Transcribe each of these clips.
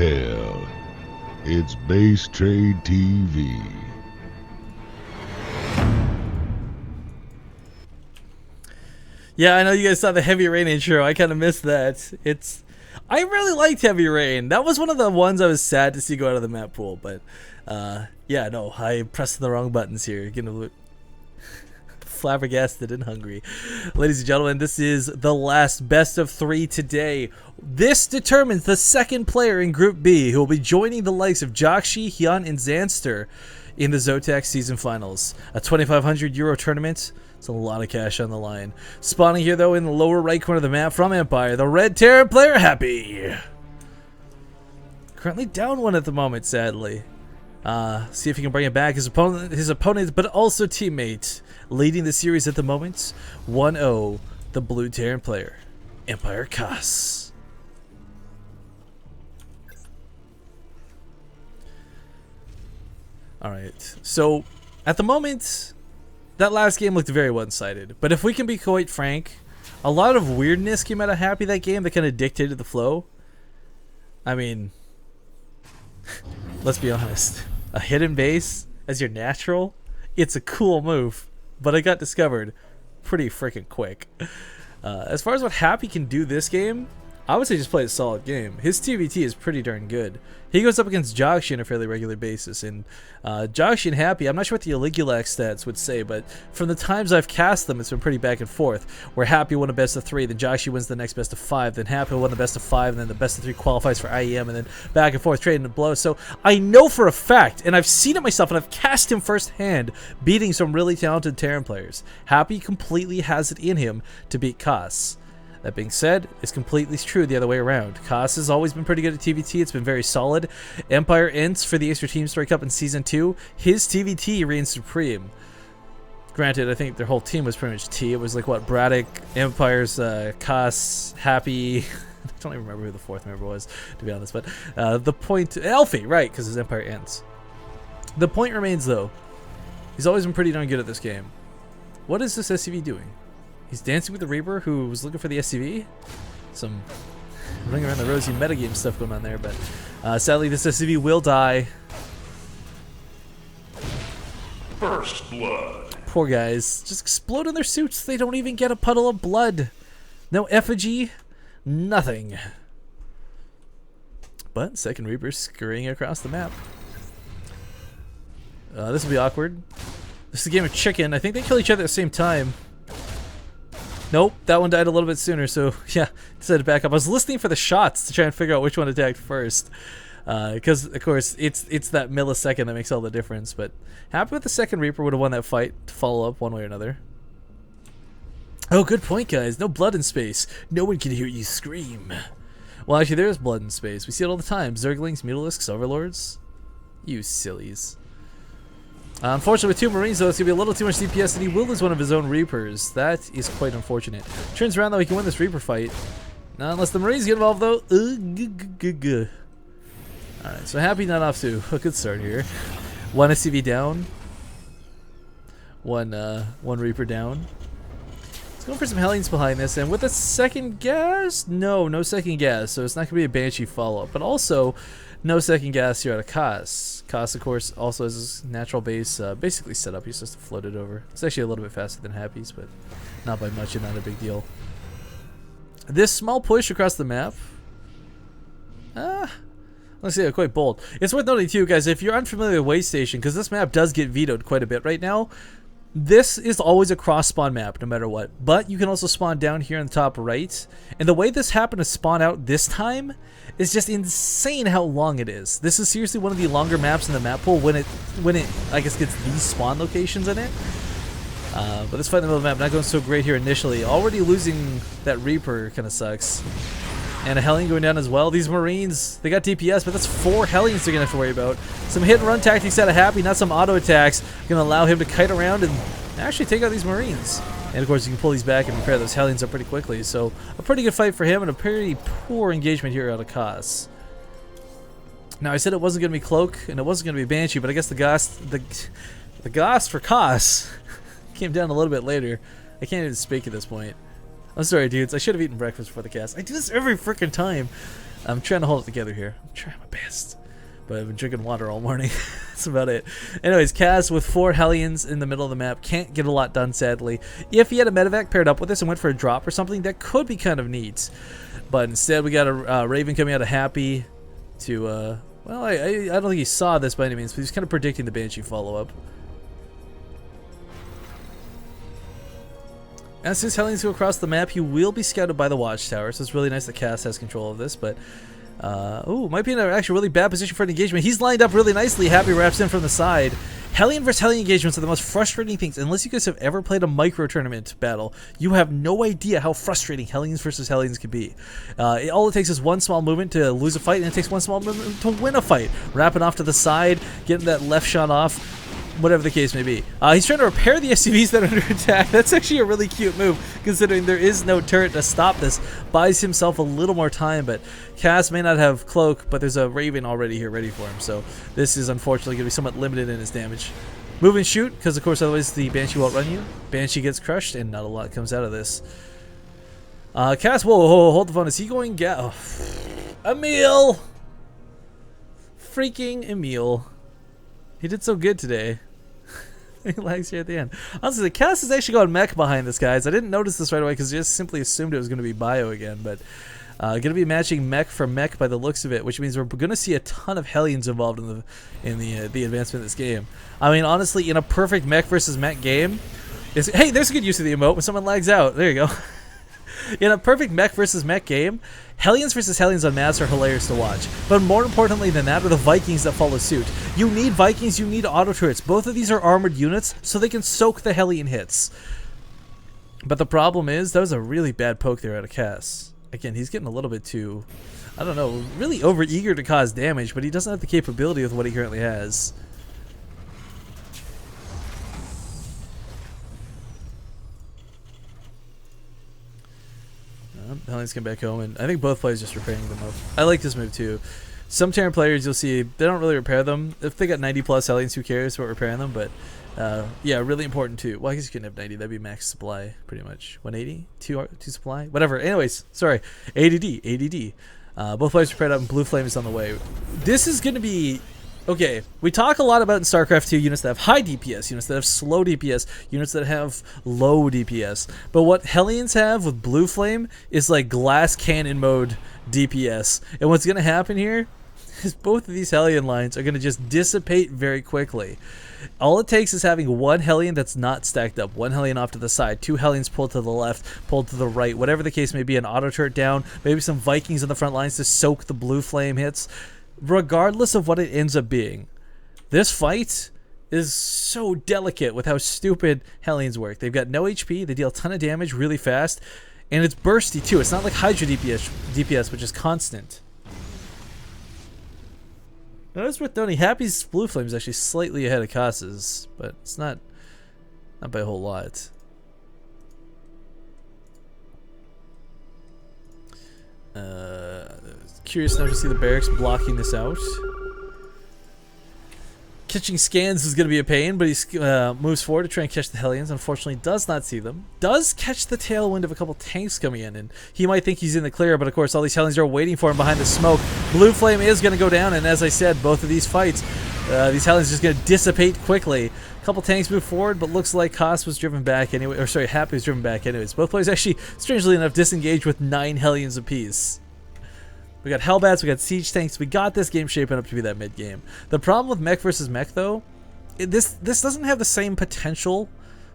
hell. It's Base Trade TV. Yeah, I know you guys saw the Heavy Rain intro. I kind of missed that. I really liked Heavy Rain. That was one of the ones I was sad to see go out of the map pool. But yeah, no, I pressed the wrong buttons here. Getting a little flabbergasted and hungry. Ladies and gentlemen, this is the last best of 3 today. This determines the second player in Group B who will be joining the likes of Jakshi, Hyun, and Zanster in the ZOTAC season finals. A 2,500 euro tournament. It's a lot of cash on the line. Spawning here, though, in the lower right corner of the map from Empire, the red Terran player, Happy. Currently down one at the moment, sadly. See if he can bring it back. His opponent, but also teammate, leading the series at the moment. 1-0, the blue Terran player, Empire Kas. Alright, so at the moment, that last game looked very one-sided. But if we can be quite frank, a lot of weirdness came out of Happy that game that kind of dictated the flow. I mean, let's be honest. A hidden base as your natural, it's a cool move. But it got discovered pretty freaking quick. As far as what Happy can do this game, I would say just play a solid game. His TVT is pretty darn good. He goes up against Jakshi on a fairly regular basis, and Jakshi and Happy, I'm not sure what the Aligulac stats would say, but from the times I've cast them, it's been pretty back and forth, where Happy won a best of 3, then Jakshi wins the next best of 5, then Happy won the best of 5, and then the best of 3 qualifies for IEM, and then back and forth, trading and blows. So I know for a fact, and I've seen it myself, and I've cast him firsthand, beating some really talented Terran players. Happy completely has it in him to beat Kas. That being said, it's completely true the other way around. Kas has always been pretty good at TVT. It's been very solid. Empire Ints for the Extra Team Story Cup in Season 2. His TVT reigns supreme. Granted, I think their whole team was pretty much T. It was like, what, Braddock, Empire's, Kas, Happy. I don't even remember who the fourth member was, to be honest. But the point... Elfie, right, because his Empire Ints. The point remains, though. He's always been pretty darn good at this game. What is this SCV doing? He's dancing with the Reaper who was looking for the SCV. Some running around the rosy metagame stuff going on there, but sadly this SCV will die. First blood. Poor guys. Just explode in their suits. They don't even get a puddle of blood. No effigy. Nothing. But second Reaper scurrying across the map. This will be awkward. This is a game of chicken. I think they kill each other at the same time. Nope, that one died a little bit sooner, so yeah, decided to back up. I was listening for the shots to try and figure out which one attacked first. Because, of course, it's that millisecond that makes all the difference. But happy with the second Reaper would have won that fight to follow up one way or another. Oh, good point, guys. No blood in space. No one can hear you scream. Well, actually, there is blood in space. We see it all the time. Zerglings, Mutalisks, Overlords. You sillies. Unfortunately, with 2 Marines, though, it's going to be a little too much DPS, and he will lose one of his own Reapers. That is quite unfortunate. Turns around, though, he can win this Reaper fight. Not unless the Marines get involved, though. Alright, so Happy not off to a good start here. 1 SCV down. One Reaper down. He's going for some Hellions behind this, and with a second gas? No second gas, so it's not going to be a Banshee follow-up. But also, no second gas here out of Kas. Kas, of course, also has his natural base basically set up. He's just to float it over. It's actually a little bit faster than Happy's, but not by much and not a big deal. This small push across the map, let's say quite bold. It's worth noting too, guys, if you're unfamiliar with Way Station, because this map does get vetoed quite a bit right now, this is always a cross spawn map no matter what. But you can also spawn down here in the top right. And the way this happened to spawn out this time is just insane how long it is. This is seriously one of the longer maps in the map pool when it I guess gets these spawn locations in it. But this fight in the middle of the map not going so great here initially. Already losing that Reaper kind of sucks. And a Hellion going down as well. These Marines, they got DPS, but that's 4 Hellions they're going to have to worry about. Some hit and run tactics out of Happy, not some auto attacks. Going to allow him to kite around and actually take out these Marines. And of course you can pull these back and repair those Hellions up pretty quickly. So a pretty good fight for him and a pretty poor engagement here out of Kas. Now I said it wasn't going to be Cloak and it wasn't going to be Banshee, but I guess the Ghost for Kas came down a little bit later. I can't even speak at this point. I'm sorry, dudes. I should have eaten breakfast before the cast. I do this every freaking time. I'm trying to hold it together here. I'm trying my best. But I've been drinking water all morning. That's about it. Anyways, Kaz with 4 Hellions in the middle of the map. Can't get a lot done, sadly. If he had a medevac paired up with this and went for a drop or something, that could be kind of neat. But instead, we got a Raven coming out of Happy to, well, I don't think he saw this by any means, but he's kind of predicting the Banshee follow-up. As his Hellions go across the map, he will be scouted by the Watchtower, so it's really nice that Cass has control of this, but ooh, might be in an actually really bad position for an engagement. He's lined up really nicely. Happy wraps in from the side. Hellion versus Hellion engagements are the most frustrating things. Unless you guys have ever played a micro tournament battle, you have no idea how frustrating Hellions versus Hellions can be. All it takes is one small movement to lose a fight, and it takes one small movement to win a fight. Wrapping off to the side, getting that left shot off, whatever the case may be. He's trying to repair the SUVs that are under attack. That's actually a really cute move, considering there is no turret to stop this. Buys himself a little more time, but Cass may not have Cloak, but there's a Raven already here ready for him, so this is unfortunately going to be somewhat limited in his damage. Move and shoot, because of course otherwise the Banshee won't run you. Banshee gets crushed, and not a lot comes out of this. Cass, whoa, hold the phone. Is he going Emil! Freaking Emil. He did so good today. He lags here at the end. Honestly, the Cass is actually going mech behind this, guys. I didn't notice this right away because I just simply assumed it was going to be bio again, but going to be matching mech for mech by the looks of it, which means we're going to see a ton of Hellions involved in the advancement of this game. I mean, honestly, in a perfect mech versus mech game, hey, there's a good use of the emote when someone lags out. There you go. In a perfect mech versus mech game, Hellions versus Hellions on maps are hilarious to watch. But more importantly than that are the Vikings that follow suit. You need Vikings, you need auto turrets. Both of these are armored units, so they can soak the Hellion hits. But the problem is, that was a really bad poke there out of Cass. Again, he's getting a little bit too, I don't know, really overeager to cause damage, but he doesn't have the capability with what he currently has. Hellions come back home, and I think both players just repairing them up. I like this move too. Some Terran players you'll see, they don't really repair them. If they got 90 plus Hellions, who cares about repairing them? But yeah, really important too. Well, I guess you couldn't have 90. That'd be max supply, pretty much. 180? 2 supply? Whatever. Anyways, sorry. ADD. Both players repaired up, and Blue Flame is on the way. This is going to be... Okay, we talk a lot about in StarCraft 2 units that have high DPS, units that have slow DPS, units that have low DPS. But what Hellions have with Blue Flame is like glass cannon mode DPS. And what's going to happen here is both of these Hellion lines are going to just dissipate very quickly. All it takes is having one Hellion that's not stacked up, one Hellion off to the side, 2 Hellions pulled to the left, pulled to the right, whatever the case may be, an auto turret down, maybe some Vikings in the front lines to soak the Blue Flame hits. Regardless of what it ends up being, this fight is so delicate with how stupid Hellions work. They've got no HP, they deal a ton of damage really fast, and it's bursty too. It's not like Hydra DPS, which is constant. Notice with Donnie, Happy's Blue Flame is actually slightly ahead of Cass's, but it's not by a whole lot. Curious now to see the barracks blocking this out. Catching scans is going to be a pain, but he moves forward to try and catch the Hellions. Unfortunately, does not see them. Does catch the tailwind of a couple tanks coming in, and he might think he's in the clear, but of course all these Hellions are waiting for him behind the smoke. Blue Flame is going to go down, and as I said, both of these fights, these Hellions are just going to dissipate quickly. A couple tanks move forward, but looks like Koss was driven back anyway, or sorry, Happy was driven back anyways. Both players actually, strangely enough, disengaged with 9 Hellions apiece. We got Hellbats, we got Siege Tanks, we got this game shaping up to be that mid-game. The problem with mech versus mech, though, this doesn't have the same potential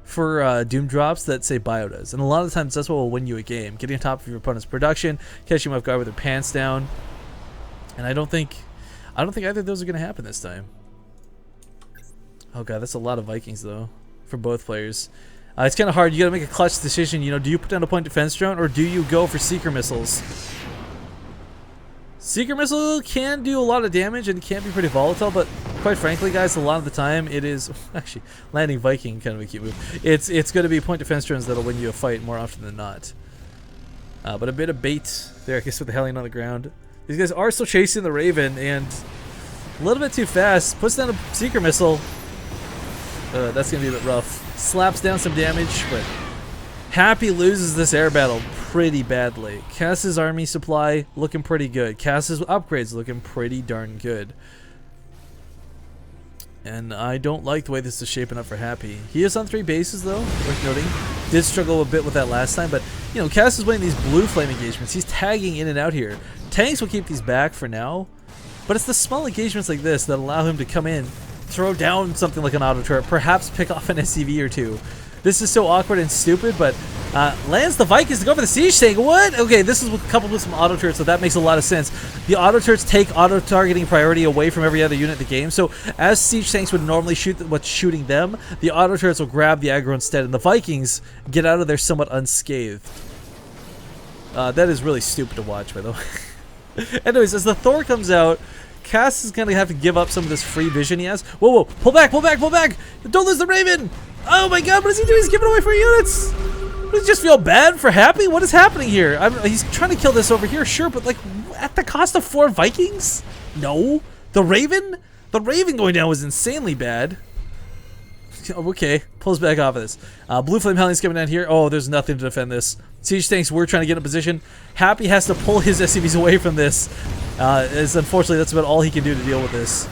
for Doom drops that, say, Bio does. And a lot of times, that's what will win you a game. Getting on top of your opponent's production, catching them off guard with their pants down. And I don't think either of those are going to happen this time. Oh god, that's a lot of Vikings, though, for both players. It's kind of hard. You got to make a clutch decision. You know, do you put down a point defense drone, or do you go for Seeker Missiles? Seeker Missile can do a lot of damage and can be pretty volatile, but quite frankly, guys, a lot of the time it is... Actually, landing Viking kind of a cute move. It's going to be point defense drones that'll win you a fight more often than not. But a bit of bait there, I guess, with the Hellion on the ground. These guys are still chasing the Raven, and a little bit too fast. Puts down a Seeker Missile. That's going to be a bit rough. Slaps down some damage, but Happy loses this air battle pretty badly. Cass's army supply looking pretty good. Cass's upgrades looking pretty darn good. And I don't like the way this is shaping up for Happy. He is on 3 bases though, worth noting. Did struggle a bit with that last time, but you know, Cass is winning these blue flame engagements. He's tagging in and out here. Tanks will keep these back for now, but it's the small engagements like this that allow him to come in, throw down something like an auto turret, perhaps pick off an SCV or two. This is so awkward and stupid, but lands the Vikings to go for the siege tank. What? Okay, this is coupled with some auto turrets, so that makes a lot of sense. The auto turrets take auto targeting priority away from every other unit in the game, so as siege tanks would normally shoot what's shooting them, the auto turrets will grab the aggro instead, and the Vikings get out of there somewhat unscathed. That is really stupid to watch, by the way. Anyways, as the Thor comes out, Cass is going to have to give up some of this free vision he has. Whoa, whoa, pull back, pull back, pull back! Don't lose the Raven! Oh my god, what is he doing? He's giving away free units! Does he just feel bad for Happy? What is happening here? He's trying to kill this over here, sure, but like, at the cost of 4 Vikings? No. The Raven? The Raven going down was insanely bad. Okay, pulls back off of this. Blue Flame Hellions coming down here. Oh, there's nothing to defend this. Siege tanks were trying to get in position. Happy has to pull his SCVs away from this. As unfortunately, that's about all he can do to deal with this.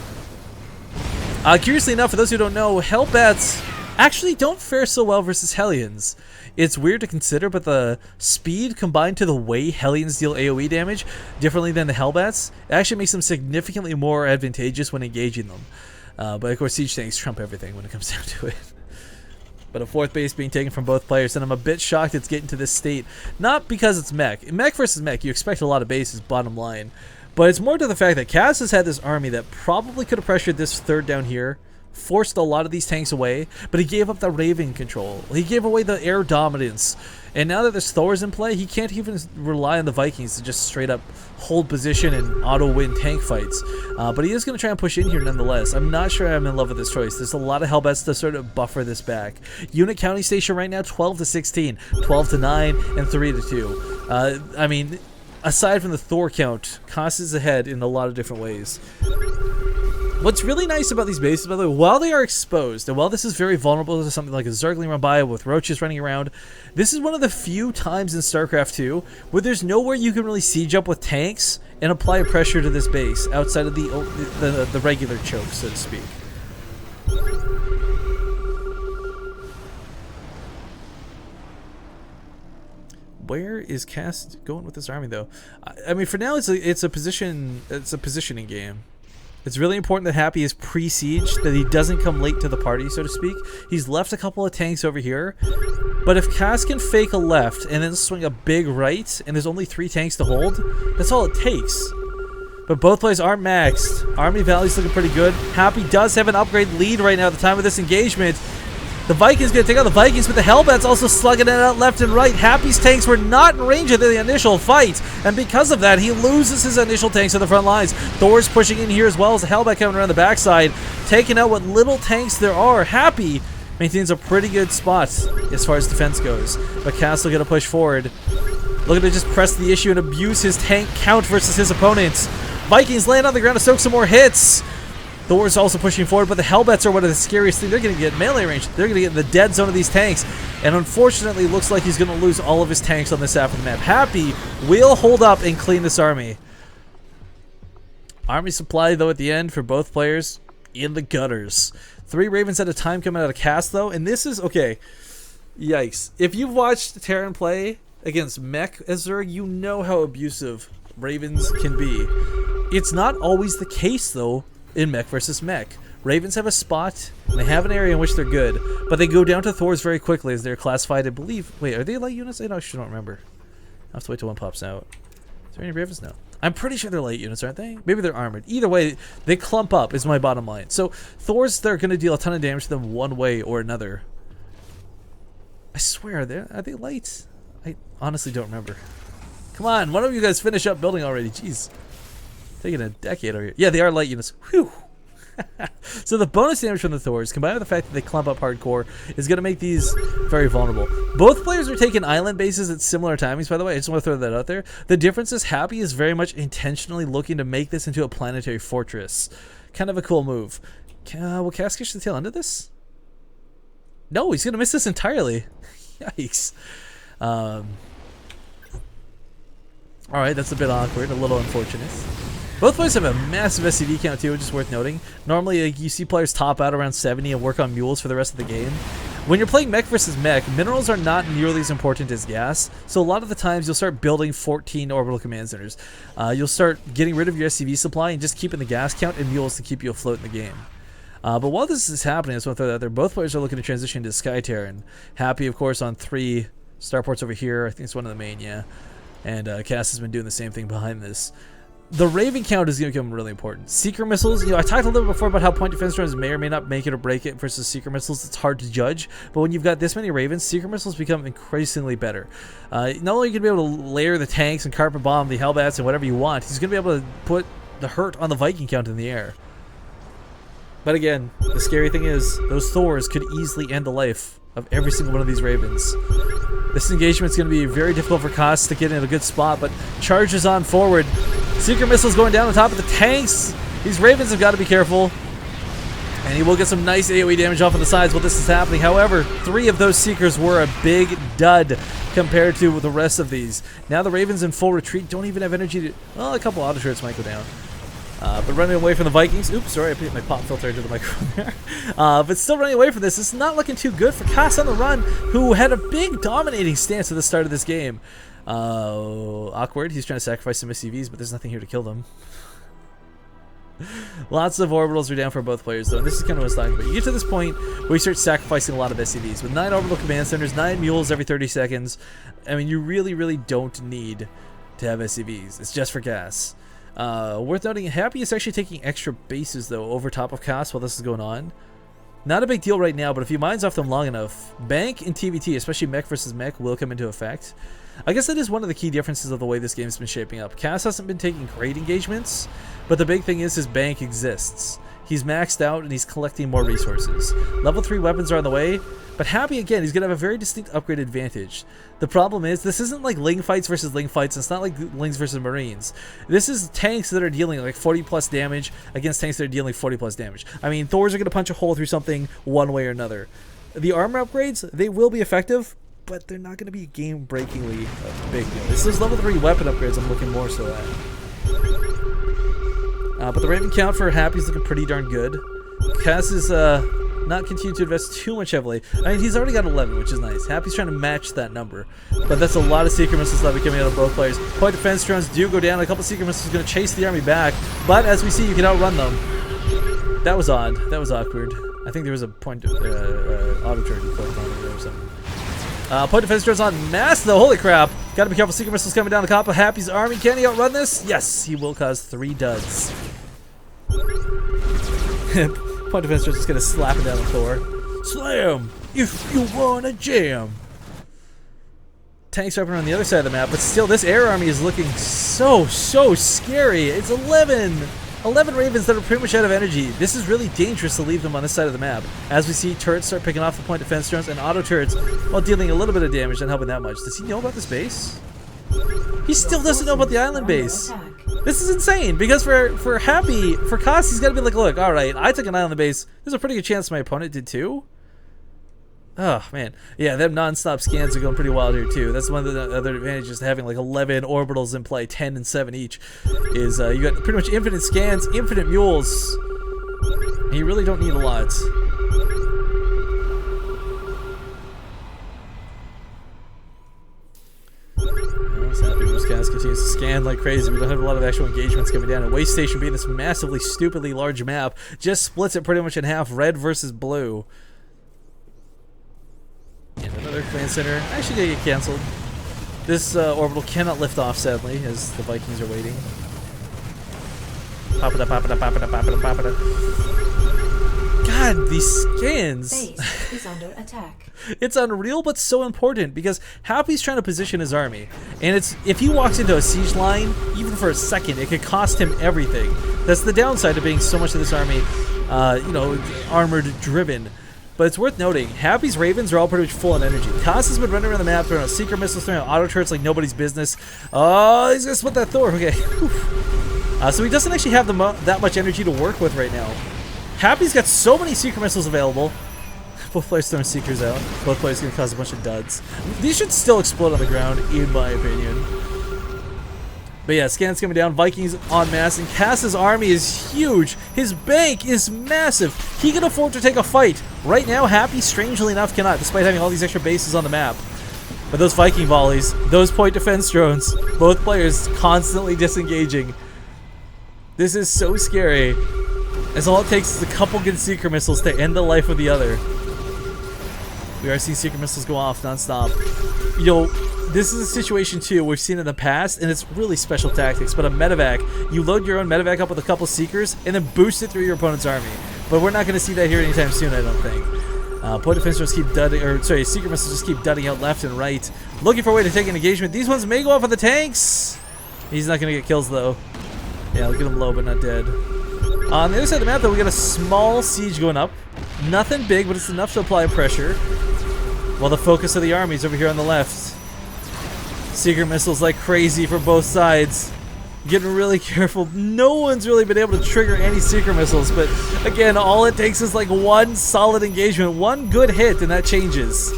Curiously enough, for those who don't know, Hellbats actually don't fare so well versus Hellions. It's weird to consider, but the speed combined to the way Hellions deal AoE damage differently than the Hellbats actually makes them significantly more advantageous when engaging them. But of course, siege tanks trump everything when it comes down to it. But a 4th base being taken from both players, and I'm a bit shocked it's getting to this state. Not because it's mech. Mech versus mech, you expect a lot of bases, bottom line. But it's more to the fact that Cass has had this army that probably could have pressured this 3rd down here, forced a lot of these tanks away, but he gave up the Raven control. He gave away the air dominance. And now that there's Thors in play, he can't even rely on the Vikings to just straight up hold position and auto-win tank fights. But he is going to try and push in here nonetheless. I'm not sure I'm in love with this choice. There's a lot of Hellbats to sort of buffer this back. Unit counting station right now, 12 to 16, 12 to 9, and 3 to 2. I mean, aside from the Thor count, Cass is ahead in a lot of different ways. What's really nice about these bases, by the way, while they are exposed, and while this is very vulnerable to something like a Zergling run by with roaches running around, this is one of the few times in StarCraft 2 where there's nowhere you can really siege up with tanks and apply pressure to this base outside of the regular choke, so to speak. Where is Cass going with this army, though? I mean, for now, it's a positioning game. It's really important that Happy is pre-siege, that he doesn't come late to the party, so to speak. He's left a couple of tanks over here, but if Cass can fake a left and then swing a big right, and there's only 3 tanks to hold, that's all it takes. But both players are maxed. Army Valley's looking pretty good. Happy does have an upgrade lead right now at the time of this engagement. The Vikings going to take out the Vikings, but the Hellbats also slugging it out left and right. Happy's tanks were not in range of the initial fight, and because of that, he loses his initial tanks on the front lines. Thor's pushing in here as well as the Hellbat coming around the backside, taking out what little tanks there are. Happy maintains a pretty good spot as far as defense goes, but Castle going to push forward. Looking to just press the issue and abuse his tank count versus his opponents. Vikings land on the ground to soak some more hits. Thor's also pushing forward, but the Hellbats are one of the scariest things. They're going to get melee range. They're going to get in the dead zone of these tanks. And unfortunately, it looks like he's going to lose all of his tanks on this half of the map. Happy will hold up and clean this army. Army supply, though, at the end for both players in the gutters. 3 Ravens at a time coming out of cast, though. And this is, okay, yikes. If you've watched Terran play against mech as Zerg, you know how abusive Ravens can be. It's not always the case, though, in mech versus mech. Ravens have a spot, and they have an area in which they're good, but they go down to Thors very quickly as they're classified, I believe. Wait, are they light units? I actually don't remember. I have to wait till one pops out. Is there any Ravens? No. I'm pretty sure they're light units, aren't they? Maybe they're armored. Either way, they clump up is my bottom line. So Thors, they're going to deal a ton of damage to them one way or another. I swear, are they light? I honestly don't remember. Come on, why don't you guys finish up building already? Jeez. Taking a decade over here. Yeah, they are light units. Whew. So the bonus damage from the Thors, combined with the fact that they clump up hardcore, is going to make these very vulnerable. Both players are taking island bases at similar timings, by the way. I just want to throw that out there. The difference is Happy is very much intentionally looking to make this into a planetary fortress. Kind of a cool move. Will Cass catch the tail end of this? No, he's going to miss this entirely. Yikes. Alright, that's a bit awkward, a little unfortunate. Both players have a massive SCV count too, which is worth noting. Normally, like, you see players top out around 70 and work on mules for the rest of the game. When you're playing mech versus mech, minerals are not nearly as important as gas, so a lot of the times you'll start building 14 orbital command centers. You'll start getting rid of your SCV supply and just keeping the gas count and mules to keep you afloat in the game. But while this is happening, I just want to throw that out there, both players are looking to transition to Sky Terran. Happy, of course, on 3 starports over here. I think it's one of the main, yeah. And Cass has been doing the same thing behind this. The Raven count is going to become really important. Seeker missiles, I talked a little bit before about how point defense drones may or may not make it or break it versus Seeker missiles. It's hard to judge, but when you've got this many Ravens, Seeker missiles become increasingly better. Not only are you going to be able to layer the tanks and carpet bomb the Hellbats and whatever you want, he's going to be able to put the hurt on the Viking count in the air. But again, the scary thing is, those Thors could easily end the life of every single one of these Ravens. This engagement is going to be very difficult for Koss to get in a good spot, but charges on forward. Seeker missiles going down on top of the tanks. These Ravens have got to be careful. And he will get some nice AoE damage off of the sides while this is happening. However, 3 of those Seekers were a big dud compared to the rest of these. Now the Ravens in full retreat don't even have energy to... Well, a couple auto turrets might go down. But running away from the Vikings. Oops, sorry, I put my pop filter into the microphone there. But still running away from this. It's not looking too good for Koss on the run, who had a big dominating stance at the start of this game. Awkward. He's trying to sacrifice some SCVs, but there's nothing here to kill them. Lots of orbitals are down for both players, though. And this is kind of what I was talking about. You get to this point where you start sacrificing a lot of SCVs. With 9 orbital command centers, 9 mules every 30 seconds, I mean, you really, really don't need to have SCVs. It's just for gas. Worth noting, Happy is actually taking extra bases, though, over top of Koss while this is going on. Not a big deal right now, but if he mines off them long enough, Bank and TVT, especially mech versus mech, will come into effect. I guess that is one of the key differences of the way this game's been shaping up. Koss hasn't been taking great engagements, but the big thing is his bank exists. He's maxed out and he's collecting more resources. Level 3 weapons are on the way, but Happy, again, he's going to have a very distinct upgrade advantage. The problem is, this isn't like Ling fights versus Ling fights. It's not like Lings versus Marines. This is tanks that are dealing like 40 plus damage against tanks that are dealing 40 plus damage. I mean, Thors are going to punch a hole through something one way or another. The armor upgrades, they will be effective, but they're not going to be game-breakingly big deal. It's those level 3 weapon upgrades I'm looking more so at. But the Raven count for Happy is looking pretty darn good. Cass is not continuing to invest too much heavily. I mean, he's already got 11, which is nice. Happy's trying to match that number. But that's a lot of Seeker missiles that are coming out of both players. Point defense drones do go down. A couple Seeker missiles are going to chase the army back. But as we see, you can outrun them. That was odd. That was awkward. I think there was a point auto turret you clicked on it or something. Point defense drones on mass though. Holy crap. Gotta be careful. Seeker missiles coming down the top of Happy's army. Can he outrun this? Yes, he will cause 3 duds. Point defense drones just gonna slap it down the floor. Slam! If you wanna jam! Tanks are up on the other side of the map, but still this air army is looking so scary. It's 11 Ravens that are pretty much out of energy. This is really dangerous to leave them on this side of the map. As we see, turrets start picking off the point defense drones, and auto turrets, while dealing a little bit of damage, not helping that much. Does he know about this base? He still doesn't know about the island base. This is insane, because for Happy, for Koss, he's got to be like, look, alright, I took an island base. There's a pretty good chance my opponent did too. Oh, man. Yeah, them non-stop scans are going pretty wild here, too. That's one of the other advantages to having, like, 11 orbitals in play, 10 and 7 each, is you got pretty much infinite scans, infinite mules. And you really don't need a lot. Gas continues to scan like crazy. We don't have a lot of actual engagements coming down. And Waste Station, being this massively, stupidly large map, just splits it pretty much in half, red versus blue. And another command center actually gonna get canceled. This orbital cannot lift off, sadly, as the Vikings are waiting. Pop it up, pop it up, pop it up, pop it up, pop it up. God, these skins. Base is under attack. It's unreal, but so important, because Happy's trying to position his army, and if he walks into a siege line, even for a second, it could cost him everything. That's the downside of being so much of this army, you know, armored driven. But it's worth noting, Happy's Ravens are all pretty much full on energy. Koss has been running around the map, throwing out Seeker missiles, throwing out auto turrets like nobody's business. Oh, he's gonna split that Thor. Okay. So he doesn't actually have that much energy to work with right now. Happy's got so many Seeker missiles available, Both players throwing Seekers out. Both players going to cause a bunch of duds. These should still explode on the ground, in my opinion. But yeah, scans coming down. Vikings en masse. And Cass's army is huge. His bank is massive. He can afford to take a fight. Right now, Happy, strangely enough, cannot, despite having all these extra bases on the map. But those Viking volleys, those point defense drones, both players constantly disengaging. This is so scary. As all it takes is a couple good Seeker missiles to end the life of the other. We are seeing Seeker missiles go off non-stop. Yo, this is a situation too we've seen in the past, and it's really special tactics. But a medevac, you load your own medevac up with a couple Seekers, and then boost it through your opponent's army. But we're not going to see that here anytime soon, I don't think. Point defense just keep dudding, or sorry, Seeker missiles just keep dudding out left and right. Looking for a way to take an engagement. These ones may go off of the tanks. He's not going to get kills though. Yeah, I'll get him low, but not dead. On the other side of the map, though, we got a small siege going up. Nothing big, but it's enough to apply pressure. While the focus of the army is over here on the left. Seeker missiles like crazy from both sides. Getting really careful. No one's really been able to trigger any Seeker missiles, but again, all it takes is like one solid engagement, one good hit, and that changes.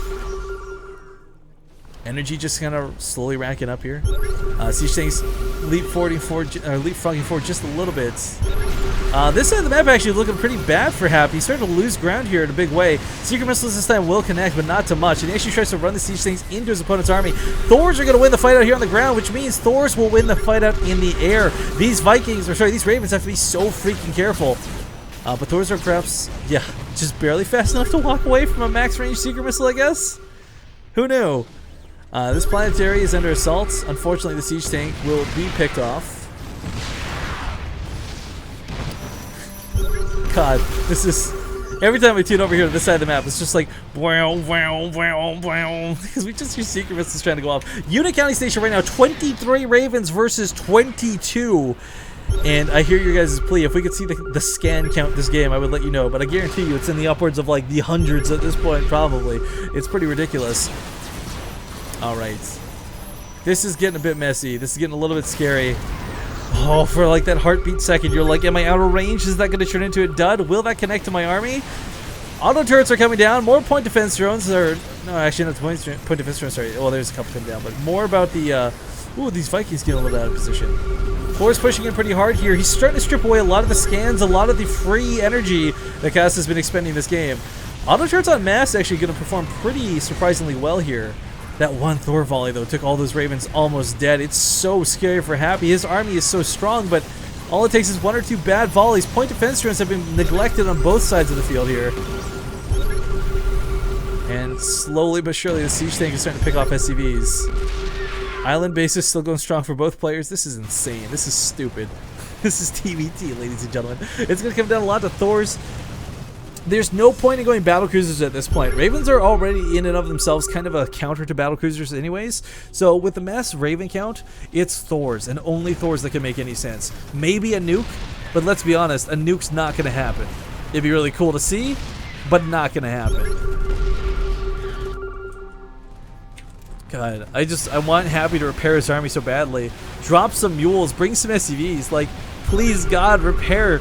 Energy just kind of slowly racking up here. Siege tanks leapfrogging forward just a little bit. This side of the map actually looking pretty bad for Happy. He's starting to lose ground here in a big way. Seeker missiles this time will connect, but not too much. And he actually tries to run the siege tanks into his opponent's army. Thors are going to win the fight out here on the ground, which means Thors will win the fight out in the air. These Vikings, or sorry, these Ravens have to be so freaking careful. But Thors are perhaps, yeah, just barely fast enough to walk away from a max range Seeker missile, I guess? Who knew? This planetary is under assault. Unfortunately, the siege tank will be picked off. God, this is... Every time we tune over here to this side of the map, it's just like... Because we just hear Seeker missiles trying to go off. Unit County Station right now, 23 Ravens versus 22. And I hear your guys' plea. If we could see the scan count this game, I would let you know. But I guarantee you it's in the upwards of like the hundreds at this point, probably. It's pretty ridiculous. Alright. This is getting a bit messy. This is getting a little bit scary. Oh, for like that heartbeat second, you're like, am I out of range? Is that going to turn into a dud? Will that connect to my army? Auto turrets are coming down. More point defense drones are... No, actually, not point defense drones, sorry. Well, there's a couple coming down. But more about the... Ooh, these Vikings getting a little out of position. Thor's pushing in pretty hard here. He's starting to strip away a lot of the scans, a lot of the free energy that Cass has been expending this game. Auto turrets on mass actually going to perform pretty surprisingly well here. That one Thor volley, though, took all those Ravens almost dead. It's so scary for Happy. His army is so strong, but all it takes is one or two bad volleys. Point defense drones have been neglected on both sides of the field here. And slowly but surely, the siege tank is starting to pick off SCVs. Island base is still going strong for both players. This is insane. This is stupid. This is TBT, ladies and gentlemen. It's going to come down a lot to Thor's. There's no point in going battlecruisers at this point. Ravens are already in and of themselves kind of a counter to battlecruisers anyways. So with the mass Raven count, it's Thors and only Thors that can make any sense. Maybe a nuke, but let's be honest, a nuke's not going to happen. It'd be really cool to see, but not going to happen. God, I want Happy to repair his army so badly. Drop some mules, bring some SCVs, like, please God, repair.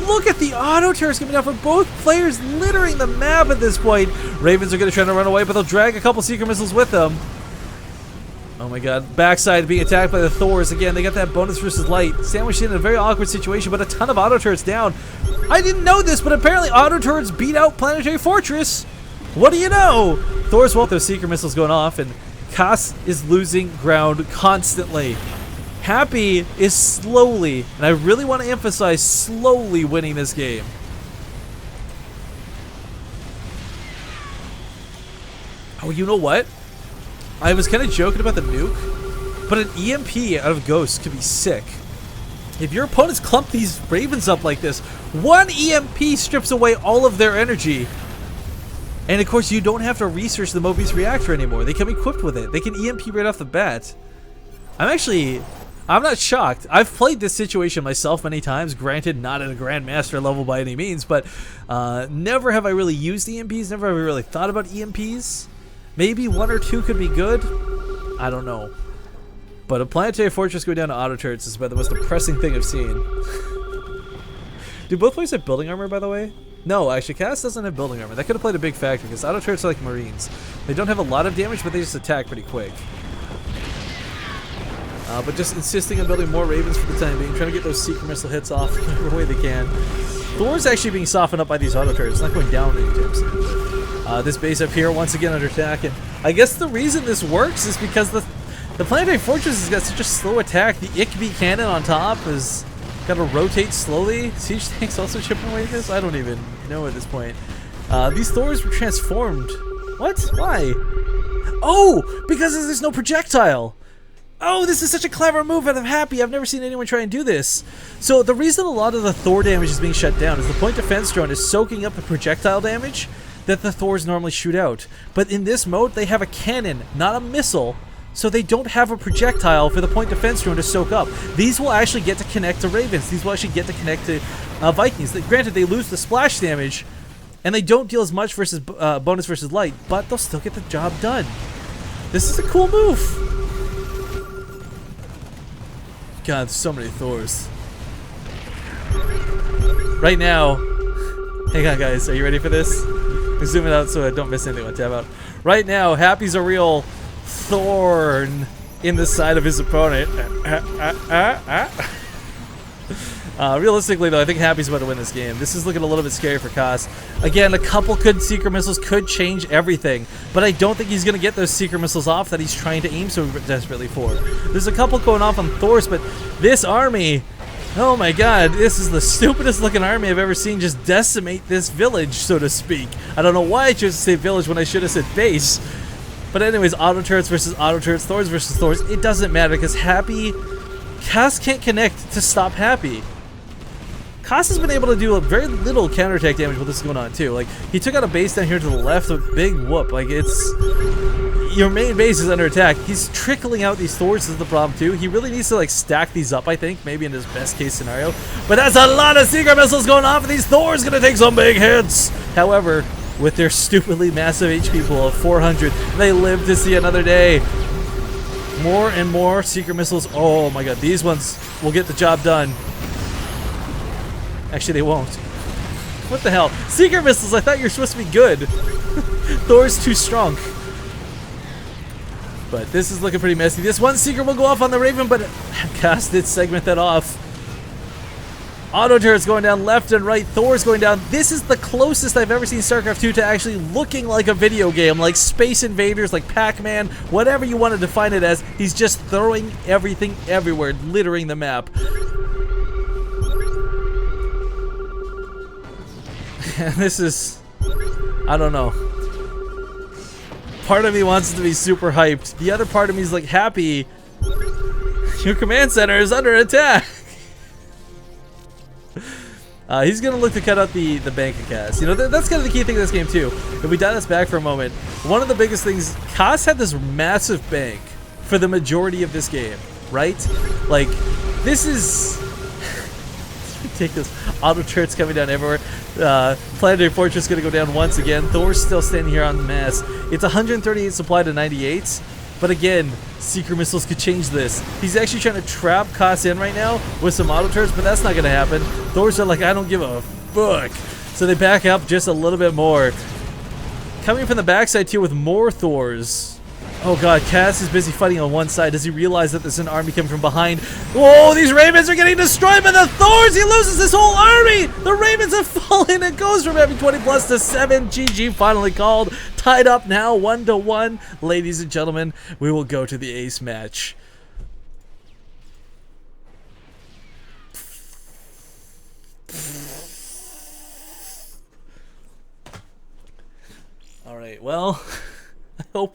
Look at the auto turrets coming down for both players, littering the map at this point. Ravens are going to try to run away, but they'll drag a couple Seeker missiles with them. Oh my God, backside being attacked by the Thors. Again, they got that bonus versus light. Sandwiched in a very awkward situation, but a ton of auto turrets down. I didn't know this, but apparently auto turrets beat out Planetary Fortress. What do you know? Thors want those Seeker missiles going off, and Cass is losing ground constantly. Happy is slowly, and I really want to emphasize slowly, winning this game. Oh, you know what? I was kind of joking about the nuke, but an EMP out of Ghost could be sick. If your opponents clump these Ravens up like this, one EMP strips away all of their energy. And of course, you don't have to research the Mobius reactor anymore. They come equipped with it. They can EMP right off the bat. I'm not shocked. I've played this situation myself many times, granted not at a Grandmaster level by any means, but never have I really used EMPs, never have I really thought about EMPs. Maybe one or two could be good. I don't know. But a Planetary Fortress going down to auto turrets is about the most depressing thing I've seen. Do both players have building armor, by the way? No, actually, Cass doesn't have building armor. That could have played a big factor because auto turrets are like Marines. They don't have a lot of damage, but they just attack pretty quick. But just insisting on building more Ravens for the time being, trying to get those Seeker Missile hits off whatever way they can. Thor's actually being softened up by these auto turrets. It's not going down anytime soon. This base up here, once again under attack. And I guess the reason this works is because the Planetary Fortress has got such a slow attack. The ICB cannon on top is got to rotate slowly. Siege tanks also chipping away at this? I don't even know at this point. These Thors were transformed. What? Why? Oh! Because there's no projectile! Oh, this is such a clever move, and I'm happy. I've never seen anyone try and do this. So the reason a lot of the Thor damage is being shut down is the point defense drone is soaking up the projectile damage that the Thors normally shoot out. But in this mode, they have a cannon, not a missile, so they don't have a projectile for the point defense drone to soak up. These will actually get to connect to Ravens. These will actually get to connect to Vikings. Granted, they lose the splash damage, and they don't deal as much versus bonus versus light, but they'll still get the job done. This is a cool move. God, there's so many Thors. Right now, hang on guys, are you ready for this? I'm zooming out so I don't miss anything on tab out. Right now, Happy's a real thorn in the side of his opponent. Realistically though, I think Happy's about to win this game. This is looking a little bit scary for Koss. Again, a couple good Seeker Missiles could change everything, but I don't think he's going to get those Seeker Missiles off that he's trying to aim so desperately for. There's a couple going off on Thors, but this army, oh my god, this is the stupidest looking army I've ever seen just decimate this village, so to speak. I don't know why I chose to say village when I should have said base. But anyways, auto turrets versus auto turrets, Thors versus Thors, it doesn't matter because Koss can't connect to stop Happy. Koss has been able to do a very little counterattack damage with this going on too. Like, he took out a base down here to the left, a big whoop. Like, it's... Your main base is under attack. He's trickling out these Thors is the problem too. He really needs to like stack these up, I think, maybe in his best case scenario. But that's a lot of Seeker Missiles going off, and these Thors gonna take some big hits. However, with their stupidly massive HP pool of 400, they live to see another day. More and more Seeker Missiles. Oh my god, these ones will get the job done. Actually, they won't. What the hell? Seeker Missiles, I thought you were supposed to be good. Thor's too strong. But this is looking pretty messy. This one Seeker will go off on the Raven, but Koss did segment that off. Auto turrets going down left and right. Thor's going down. This is the closest I've ever seen StarCraft 2 to actually looking like a video game, like Space Invaders, like Pac-Man, whatever you want to define it as. He's just throwing everything everywhere, littering the map. And this is, I don't know. Part of me wants it to be super hyped. The other part of me is like, Happy, your command center is under attack. He's gonna look to cut out the bank of Koss. You know, that's kind of the key thing of this game too. If we dial this back for a moment, one of the biggest things, Koss had this massive bank for the majority of this game, right? Like, this is ridiculous. Auto turrets coming down everywhere. Planetary Fortress gonna go down once again. Thor's still standing here on the mass. It's 138 supply to 98. But again, Seeker Missiles could change this. He's actually trying to trap Koss in right now with some auto turrets, but that's not gonna happen. Thors are like, I don't give a fuck. So they back up just a little bit more. Coming from the backside too with more Thors. Oh god, Koss is busy fighting on one side. Does he realize that there's an army coming from behind? Whoa, these Ravens are getting destroyed by the Thors! He loses his whole army! The Ravens have fallen! It goes from having 20 plus to 7. GG finally called. Tied up now, 1-1. Ladies and gentlemen, we will go to the ace match. Alright, well, I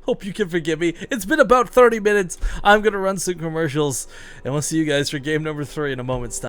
hope you can forgive me. It's been about 30 minutes. I'm going to run some commercials, and we'll see you guys for game number 3 in a moment's time.